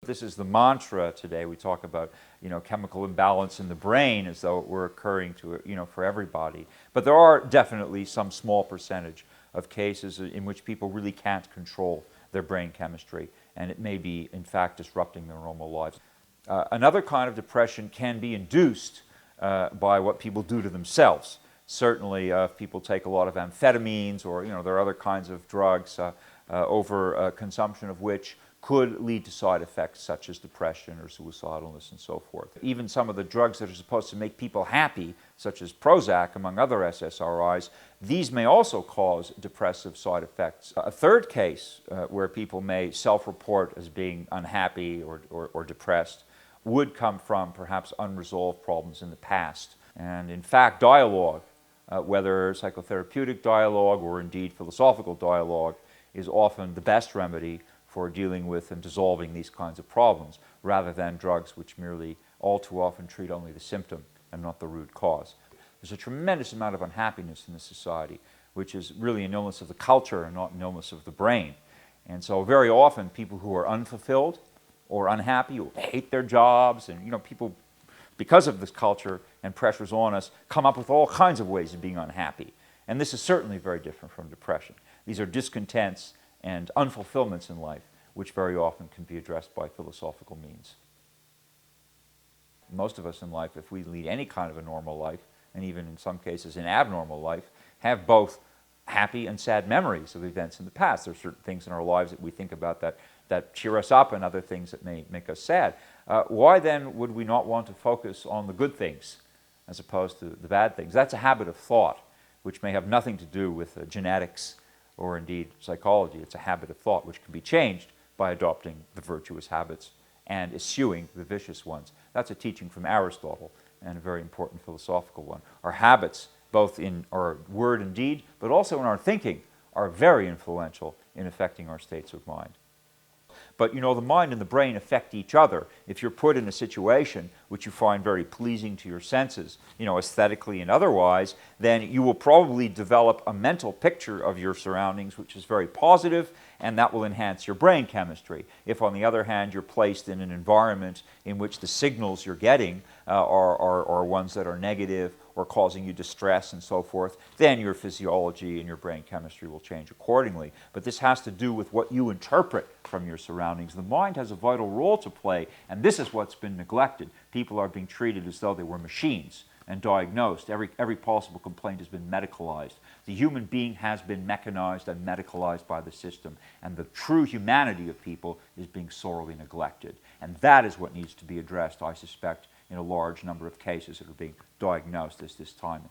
This is the mantra today. We talk about, chemical imbalance in the brain as though it were occurring to, for everybody. But there are definitely some small percentage of cases in which people really can't control their brain chemistry, and it may be, in fact, disrupting their normal lives. Another kind of depression can be induced by what people do to themselves. Certainly, if people take a lot of amphetamines or, there are other kinds of drugs over consumption of which could lead to side effects such as depression or suicidalness and so forth. Even some of the drugs that are supposed to make people happy, such as Prozac, among other SSRIs, these may also cause depressive side effects. A third case where people may self-report as being unhappy or depressed would come from perhaps unresolved problems in the past. And in fact, dialogue, whether psychotherapeutic dialogue or indeed philosophical dialogue, is often the best remedy for dealing with and dissolving these kinds of problems, rather than drugs which merely all too often treat only the symptom and not the root cause. There's a tremendous amount of unhappiness in this society, which is really an illness of the culture and not an illness of the brain. And so very often people who are unfulfilled or unhappy or hate their jobs, and people, because of this culture and pressures on us, come up with all kinds of ways of being unhappy. And this is certainly very different from depression. These are discontents and unfulfillments in life, which very often can be addressed by philosophical means. Most of us in life, if we lead any kind of a normal life, and even in some cases an abnormal life, have both happy and sad memories of events in the past. There are certain things in our lives that we think about that cheer us up, and other things that may make us sad. Why then would we not want to focus on the good things as opposed to the bad things? That's a habit of thought, which may have nothing to do with genetics or indeed psychology. It's a habit of thought which can be changed by adopting the virtuous habits and eschewing the vicious ones. That's a teaching from Aristotle, and a very important philosophical one. Our habits, both in our word and deed, but also in our thinking, are very influential in affecting our states of mind. But the mind and the brain affect each other. If you're put in a situation which you find very pleasing to your senses, aesthetically and otherwise, then you will probably develop a mental picture of your surroundings which is very positive, and that will enhance your brain chemistry. If, on the other hand, you're placed in an environment in which the signals you're getting are ones that are negative or causing you distress and so forth, then your physiology and your brain chemistry will change accordingly. But this has to do with what you interpret from your surroundings. The mind has a vital role to play, and this is what's been neglected. People are being treated as though they were machines and diagnosed. Every possible complaint has been medicalized. The human being has been mechanized and medicalized by the system, and the true humanity of people is being sorely neglected. And that is what needs to be addressed, I suspect, in a large number of cases that are being diagnosed as dysthymia.